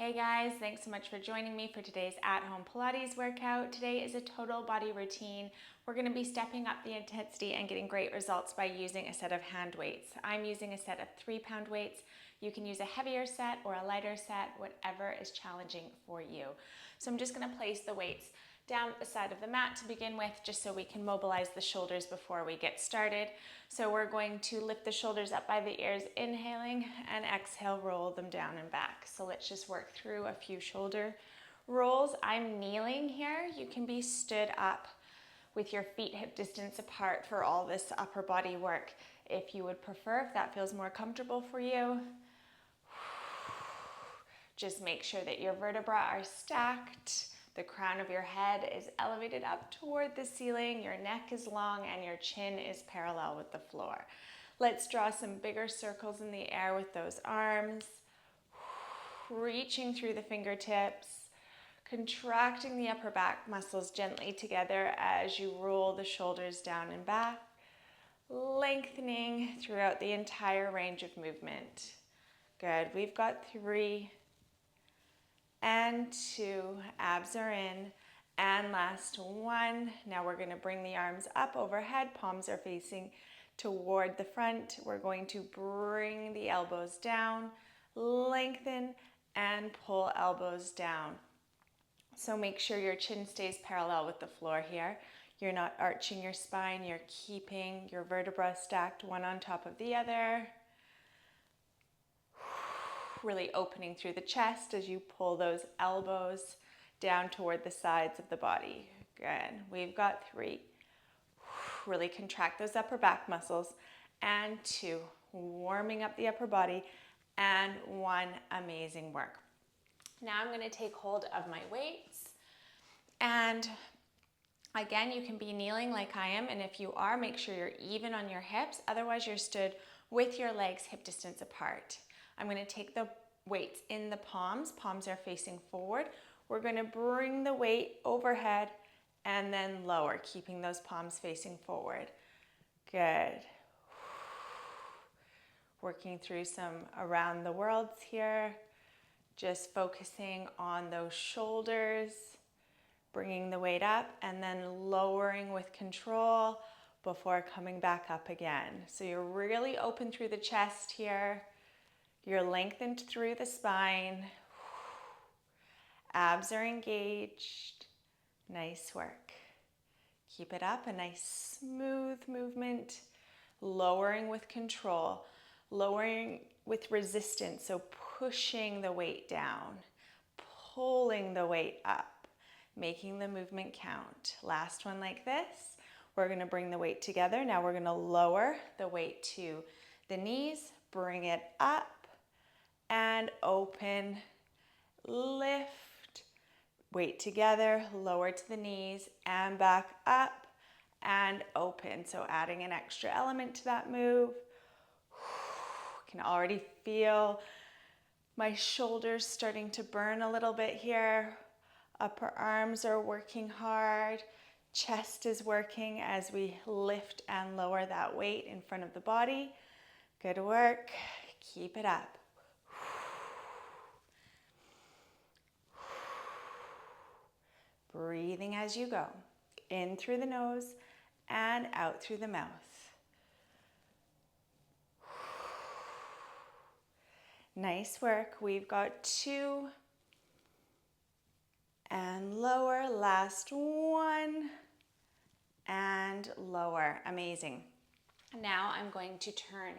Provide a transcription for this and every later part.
Hey guys, thanks so much for joining me for today's at-home Pilates workout. Today is a total body routine. We're going to be stepping up the intensity and getting great results by using a set of hand weights. I'm using a set of 3-pound weights. You can use a heavier set or a lighter set, whatever is challenging for you. So I'm just going to place the weights down at the side of the mat to begin with, just so we can mobilize the shoulders before we get started. So we're going to lift the shoulders up by the ears, inhaling, and exhale, roll them down and back. So let's just work through a few shoulder rolls. I'm kneeling here. You can be stood up with your feet hip distance apart for all this upper body work if you would prefer, if that feels more comfortable for you. Just make sure that your vertebrae are stacked. The crown of your head is elevated up toward the ceiling, your neck is long, and your chin is parallel with the floor. Let's draw some bigger circles in the air with those arms, reaching through the fingertips, contracting the upper back muscles gently together as you roll the shoulders down and back, lengthening throughout the entire range of movement. Good, we've got 3 and 2, abs are in, and last 1. Now we're going to bring the arms up overhead, palms are facing toward the front. We're going to bring the elbows down, lengthen, and pull elbows down. So make sure your chin stays parallel with the floor here. You're not arching your spine, you're keeping your vertebrae stacked one on top of the other. Really opening through the chest as you pull those elbows down toward the sides of the body. Good. We've got 3. Really contract those upper back muscles. And 2. Warming up the upper body. And 1. Amazing work. Now I'm going to take hold of my weights. And again, you can be kneeling like I am. And if you are, make sure you're even on your hips. Otherwise, you're stood with your legs hip distance apart. I'm going to take the weights in the palms. Palms are facing forward. We're going to bring the weight overhead and then lower, keeping those palms facing forward. Good. Working through some around the worlds here. Just focusing on those shoulders, bringing the weight up and then lowering with control before coming back up again. So you're really open through the chest here. You're lengthened through the spine. Abs are engaged. Nice work. Keep it up, a nice smooth movement. Lowering with control. Lowering with resistance, so pushing the weight down. Pulling the weight up. Making the movement count. Last one like this. We're going to bring the weight together. Now we're going to lower the weight to the knees. Bring it up. And open, lift, weight together, lower to the knees, and back up, and open. So adding an extra element to that move. Can already feel my shoulders starting to burn a little bit here. Upper arms are working hard. Chest is working as we lift and lower that weight in front of the body. Good work. Keep it up. Breathing as you go, in through the nose and out through the mouth. Nice work. We've got 2 and lower. Last 1 and lower. Amazing. Now I'm going to turn.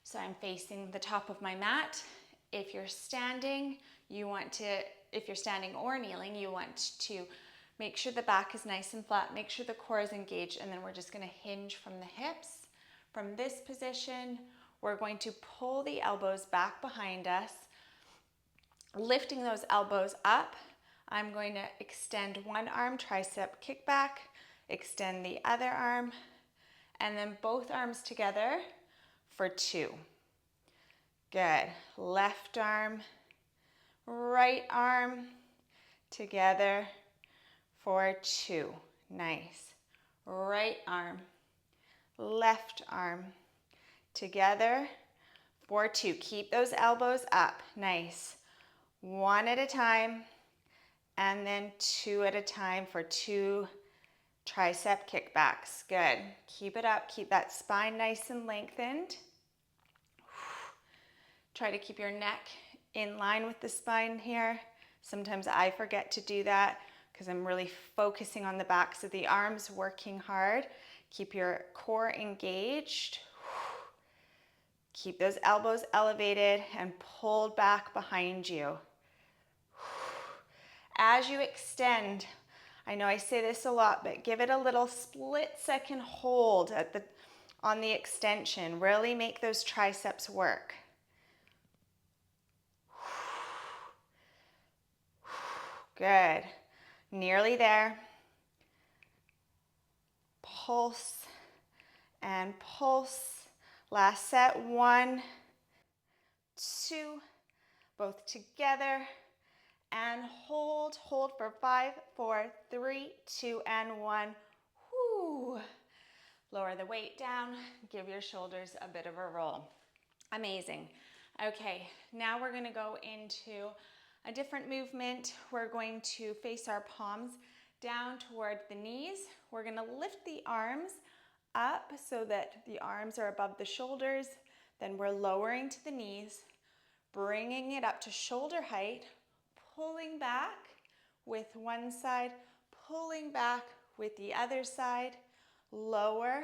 So I'm facing the top of my mat. If you're standing, if you're standing or kneeling, you want to make sure the back is nice and flat, make sure the core is engaged, and then we're just going to hinge from the hips. From this position, we're going to pull the elbows back behind us, lifting those elbows up. I'm going to extend one arm, tricep kick back, extend the other arm, and then both arms together for 2. Good. Left arm, right arm together for 2. Nice. Right arm, left arm together for 2. Keep those elbows up. Nice. One at a time, and then two at a time for 2 tricep kickbacks. Good. Keep it up. Keep that spine nice and lengthened. Try to keep your neck in line with the spine here. Sometimes I forget to do that because I'm really focusing on the backs of the arms, working hard. Keep your core engaged. Keep those elbows elevated and pulled back behind you. As you extend, I know I say this a lot, but give it a little split-second hold on the extension. Really make those triceps work. Good. Nearly there. Pulse and pulse. Last set. 1, 2, both together. And hold for 5, 4, 3, 2, and 1. Whoo. Lower the weight down, give your shoulders a bit of a roll. Amazing. Okay, now we're gonna go into a different movement. We're going to face our palms down toward the knees. We're gonna lift the arms up so that the arms are above the shoulders. Then we're lowering to the knees, bringing it up to shoulder height, pulling back with one side, pulling back with the other side, lower,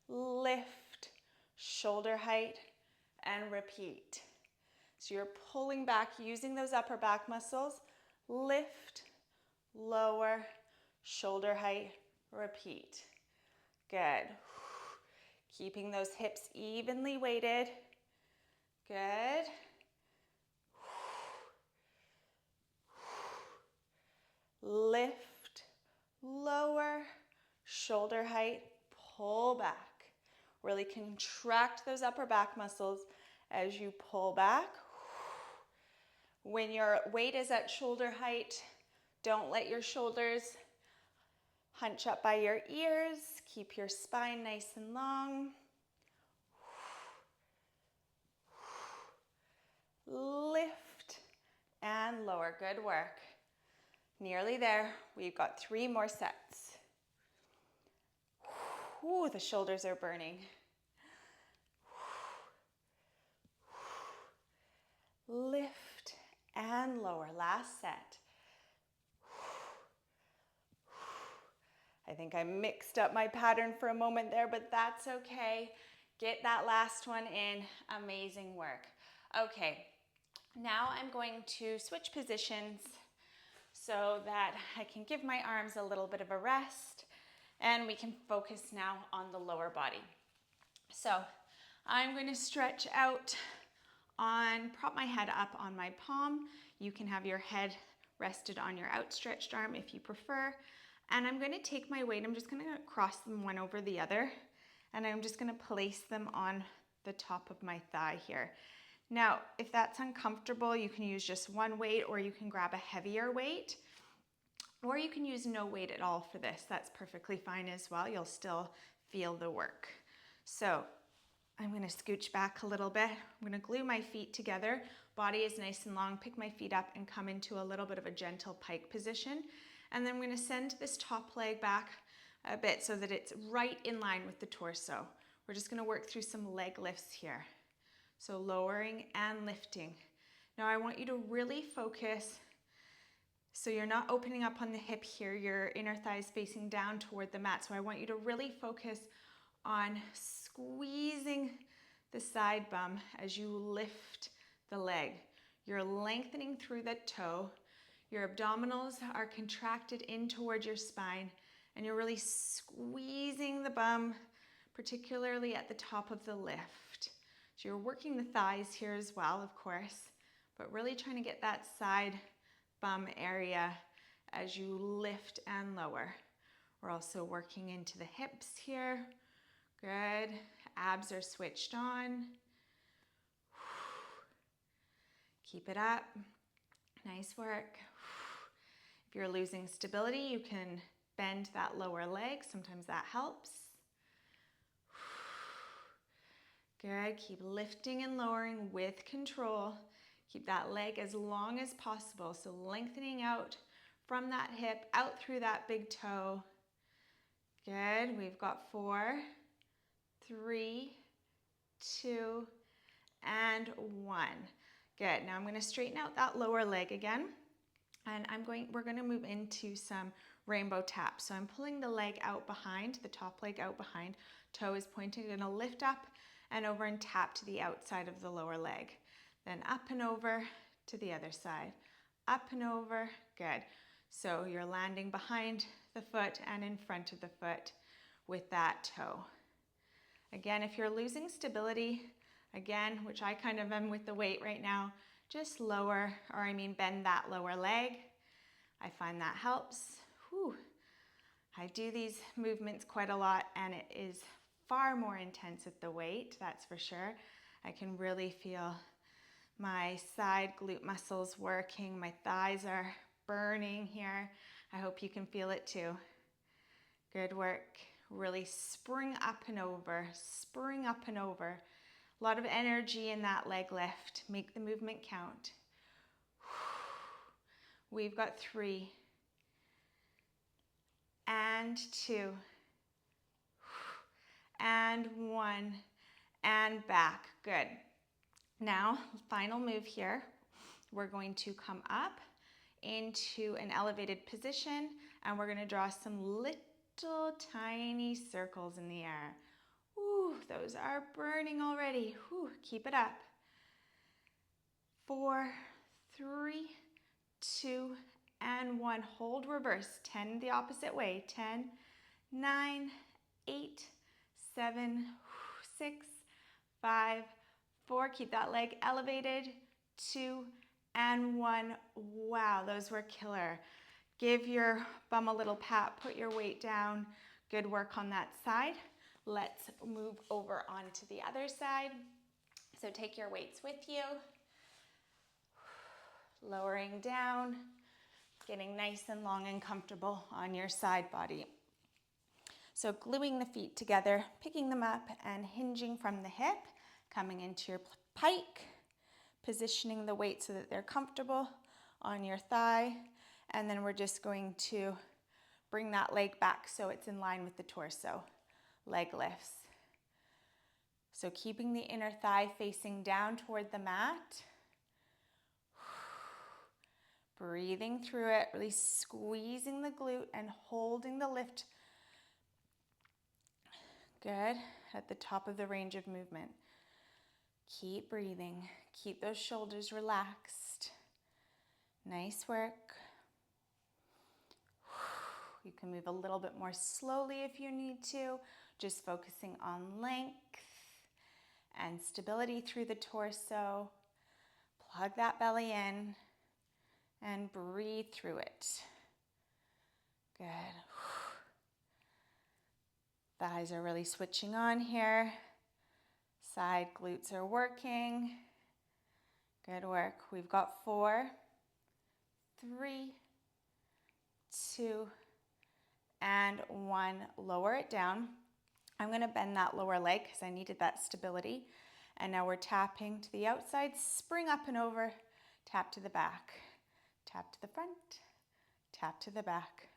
lift, shoulder height, and repeat. So you're pulling back using those upper back muscles, lift, lower, shoulder height, repeat. Good. Keeping those hips evenly weighted. Good. Lift, lower, shoulder height, pull back. Really contract those upper back muscles as you pull back. When your weight is at shoulder height, don't let your shoulders hunch up by your ears. Keep your spine nice and long. Lift and lower. Good work. Nearly there. We've got 3 more sets. Ooh, the shoulders are burning. Lift and lower. Last set. I think I mixed up my pattern for a moment there, but that's okay. Get that last one in. Amazing work. Okay, now I'm going to switch positions so that I can give my arms a little bit of a rest and we can focus now on the lower body. So I'm going to stretch out prop my head up on my palm. You can have your head rested on your outstretched arm if you prefer. And I'm going to take my weight, I'm just going to cross them one over the other, and I'm just going to place them on the top of my thigh here. Now, if that's uncomfortable, you can use just one weight, or you can grab a heavier weight, or you can use no weight at all for this. That's perfectly fine as well. You'll still feel the work. So I'm going to scooch back a little bit. I'm going to glue my feet together. Body is nice and long. Pick my feet up and come into a little bit of a gentle pike position. And then I'm going to send this top leg back a bit so that it's right in line with the torso. We're just going to work through some leg lifts here. So lowering and lifting. Now I want you to really focus so you're not opening up on the hip here. Your inner thigh is facing down toward the mat. So I want you to really focus on squeezing the side bum as you lift the leg. You're lengthening through the toe. Your abdominals are contracted in towards your spine, and you're really squeezing the bum, particularly at the top of the lift. So you're working the thighs here as well, of course, but really trying to get that side bum area as you lift and lower. We're also working into the hips here. Good. Abs are switched on. Keep it up. Nice work. If you're losing stability, you can bend that lower leg. Sometimes that helps. Good. Keep lifting and lowering with control. Keep that leg as long as possible. So lengthening out from that hip, out through that big toe. Good. We've got 4, 3, 2, and 1. Good. Now I'm going to straighten out that lower leg again. And we're going to move into some rainbow taps. So I'm pulling the leg out behind, the top leg out behind, toe is pointing, going to lift up and over and tap to the outside of the lower leg. Then up and over to the other side. Up and over, good. So you're landing behind the foot and in front of the foot with that toe. Again, if you're losing stability, again, which I kind of am with the weight right now, just bend that lower leg. I find that helps. Whew. I do these movements quite a lot and it is far more intense with the weight, that's for sure. I can really feel my side glute muscles working. My thighs are burning here. I hope you can feel it too. Good work. Really spring up and over, spring up and over. A lot of energy in that leg lift. Make the movement count. We've got 3 and 2 and 1 and back. Good. Now, final move here. We're going to come up into an elevated position and we're going to draw some little tiny circles in the air. Ooh, those are burning already. Ooh, keep it up. 4, 3, 2, and 1. Hold reverse. 10 the opposite way. 10, 9, 8, 7, 6, 5, 4. Keep that leg elevated. 2, and 1. Wow, those were killer. Give your bum a little pat. Put your weight down. Good work on that side. Let's move over onto the other side. So take your weights with you. Lowering down, getting nice and long and comfortable on your side body. So gluing the feet together, picking them up and hinging from the hip, coming into your pike, positioning the weight so that they're comfortable on your thigh, and then we're just going to bring that leg back so it's in line with the torso. Leg lifts. So keeping the inner thigh facing down toward the mat. Breathing through it, really squeezing the glute and holding the lift. Good. At the top of the range of movement. Keep breathing. Keep those shoulders relaxed. Nice work. You can move a little bit more slowly if you need to, just focusing on length and stability through the torso. Plug that belly in and breathe through it. Good. Thighs are really switching on here. Side glutes are working. Good work. We've got 4, 3, 2, and 1. Lower it down. I'm going to bend that lower leg because I needed that stability. And now we're tapping to the outside, spring up and over, tap to the back, tap to the front, tap to the back.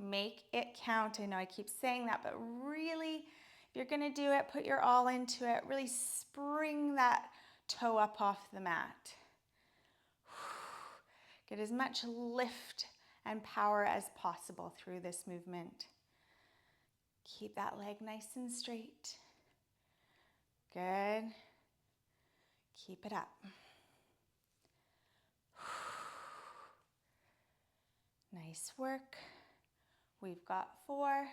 Make it count. I know I keep saying that, but really, if you're going to do it, put your all into it. Really spring that toe up off the mat. Get as much lift and power as possible through this movement. Keep that leg nice and straight. Good. Keep it up. Nice work. We've got 4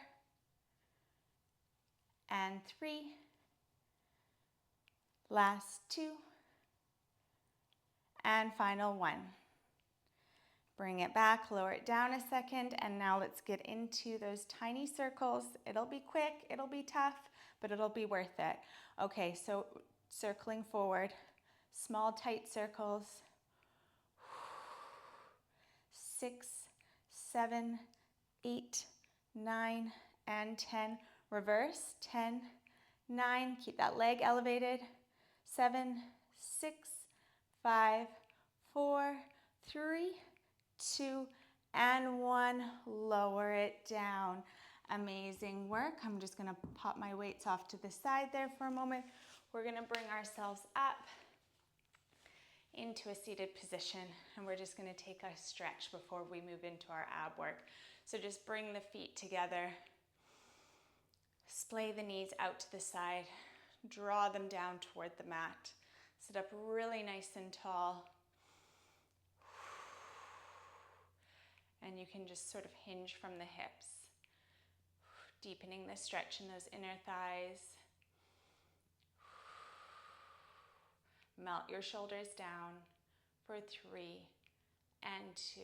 and 3. Last 2. And final 1. Bring it back, lower it down a second, and now let's get into those tiny circles. It'll be quick, it'll be tough, but it'll be worth it. Okay, so circling forward, small tight circles. 6, 7, 8, 9, and 10. Reverse, 10, 9, keep that leg elevated. 7, 6, 5, 4, 3, 2, and 1. Lower it down. Amazing work. I'm just going to pop my weights off to the side there for a moment. We're going to bring ourselves up into a seated position, and we're just going to take a stretch before we move into our ab work. So just bring the feet together, splay the knees out to the side, draw them down toward the mat. Sit up really nice and tall. And you can just sort of hinge from the hips, deepening the stretch in those inner thighs. Melt your shoulders down for 3 and 2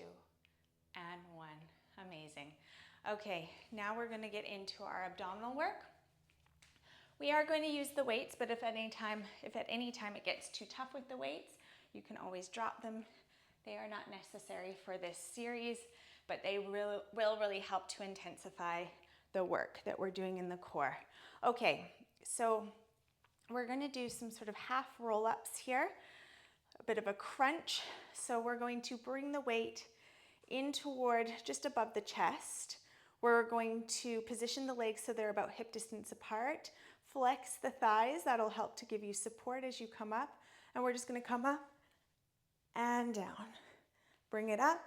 and 1. Amazing. Okay, now we're going to get into our abdominal work. We are going to use the weights, but if at any time it gets too tough with the weights, you can always drop them. They are not necessary for this series, but they will really help to intensify the work that we're doing in the core. Okay, so we're going to do some sort of half roll-ups here, a bit of a crunch. So we're going to bring the weight in toward just above the chest. We're going to position the legs so they're about hip distance apart. Flex the thighs. That'll help to give you support as you come up. And we're just going to come up and down. Bring it up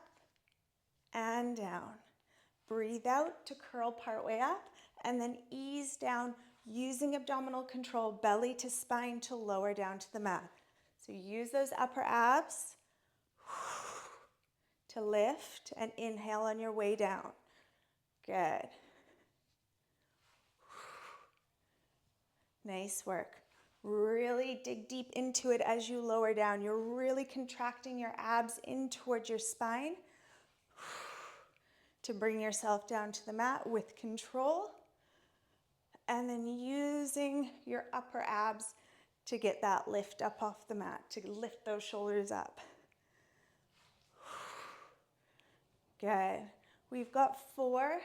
and down. Breathe out to curl partway up, and then ease down using abdominal control, belly to spine to lower down to the mat. So use those upper abs to lift and inhale on your way down. Good. Nice work. Really dig deep into it as you lower down. You're really contracting your abs in towards your spine to bring yourself down to the mat with control. And then using your upper abs to get that lift up off the mat, to lift those shoulders up. Good. We've got 4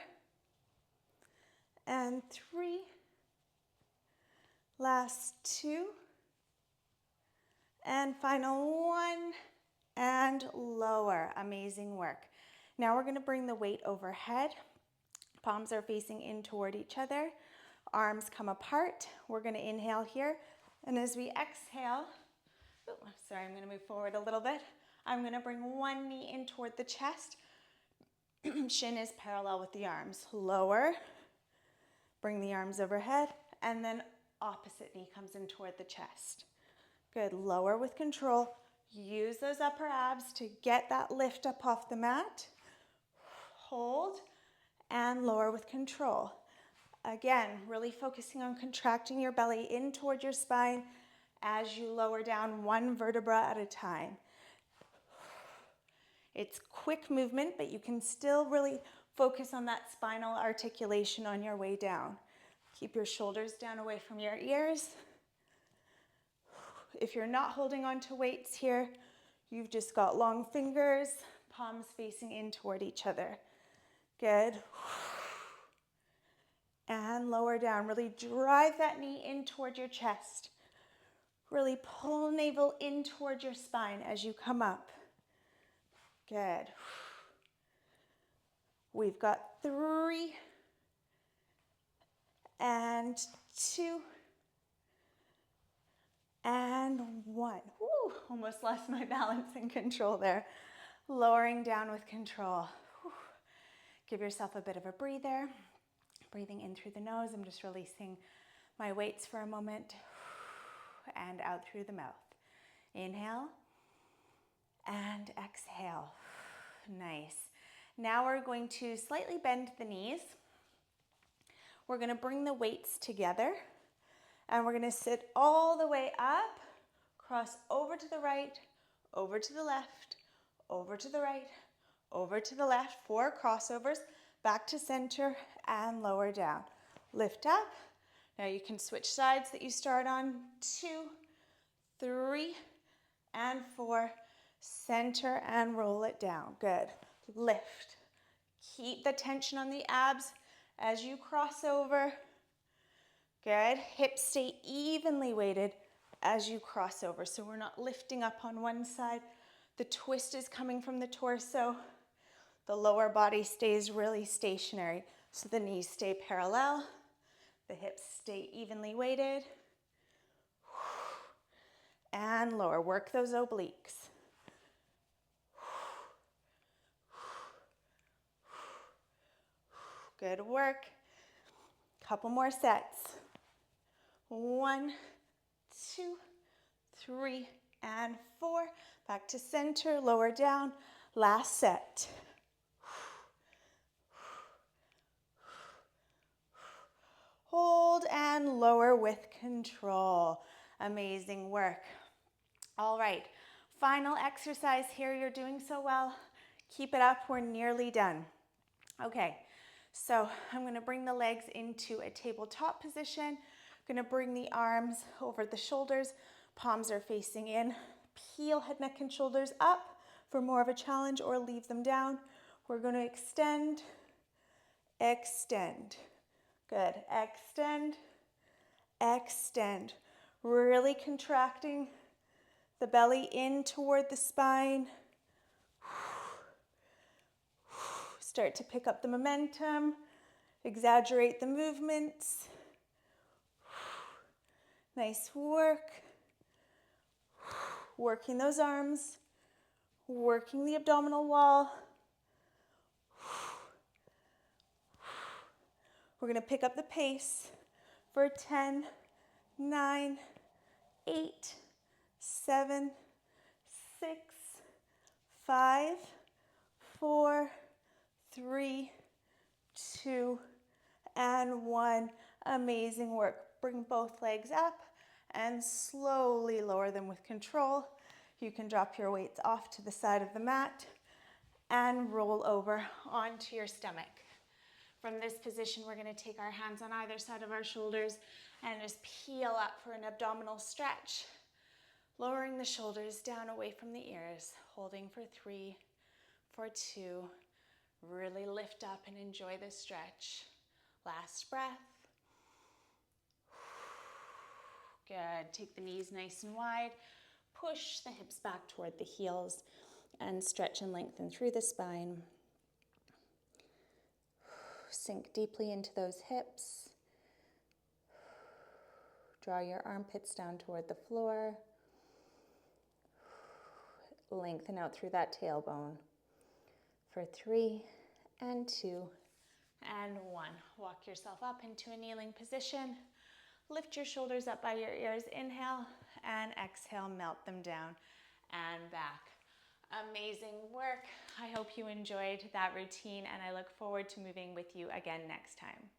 and 3. Last 2. And final 1. And lower. Amazing work. Now we're going to bring the weight overhead. Palms are facing in toward each other. Arms come apart. We're going to inhale here. And as we exhale, I'm going to move forward a little bit. I'm going to bring one knee in toward the chest. Shin is parallel with the arms. Lower. Bring the arms overhead. And then opposite knee comes in toward the chest. Good. Lower with control. Use those upper abs to get that lift up off the mat. Hold and lower with control. Again, really focusing on contracting your belly in toward your spine as you lower down one vertebra at a time. It's quick movement, but you can still really focus on that spinal articulation on your way down. Keep your shoulders down away from your ears. If you're not holding on to weights here, you've just got long fingers, palms facing in toward each other. Good. And lower down. Really drive that knee in toward your chest. Really pull navel in toward your spine as you come up. Good. We've got 3 and 2 and 1. Woo, almost lost my balance and control there. Lowering down with control. Whew. Give yourself a bit of a breather. Breathing in through the nose. I'm just releasing my weights for a moment. And out through the mouth. Inhale and exhale. Nice. Now we're going to slightly bend the knees. We're going to bring the weights together. And we're going to sit all the way up. Cross over to the right, over to the left, over to the right, over to the left. 4 crossovers. Back to center and lower down. Lift up. Now you can switch sides that you start on. 2, 3, and 4. Center and roll it down. Good. Lift. Keep the tension on the abs as you cross over. Good. Hips stay evenly weighted. as you cross over. So we're not lifting up on one side. The twist is coming from the torso. The lower body stays really stationary. So the knees stay parallel. The hips stay evenly weighted. And lower. Work those obliques. Good work. Couple more sets. 1, 2, 3, and 4. Back to center, lower down. Last set. Hold and lower with control. Amazing work. All right, final exercise here. You're doing so well. Keep it up. We're nearly done. Okay, so I'm going to bring the legs into a tabletop position. I'm going to bring the arms over the shoulders. Palms are facing in. Peel head, neck, and shoulders up for more of a challenge, or leave them down. We're going to extend, extend. Good. Extend, extend. Really contracting the belly in toward the spine. Start to pick up the momentum. Exaggerate the movements. Nice work. Working those arms. Working the abdominal wall. We're going to pick up the pace for 10, 9, 8, 7, 6, 5, 4, 3, 2, and 1. Amazing work. Bring both legs up and slowly lower them with control. You can drop your weights off to the side of the mat and roll over onto your stomach. From this position, we're going to take our hands on either side of our shoulders and just peel up for an abdominal stretch. Lowering the shoulders down away from the ears, holding for 3, for 2. Really lift up and enjoy this stretch. Last breath. Good. Take the knees nice and wide. Push the hips back toward the heels and stretch and lengthen through the spine. Sink deeply into those hips. Draw your armpits down toward the floor. Lengthen out through that tailbone. For 3, and 2, and 1. Walk yourself up into a kneeling position. Lift your shoulders up by your ears. Inhale, and exhale, melt them down and back. Amazing work. I hope you enjoyed that routine, and I look forward to moving with you again next time.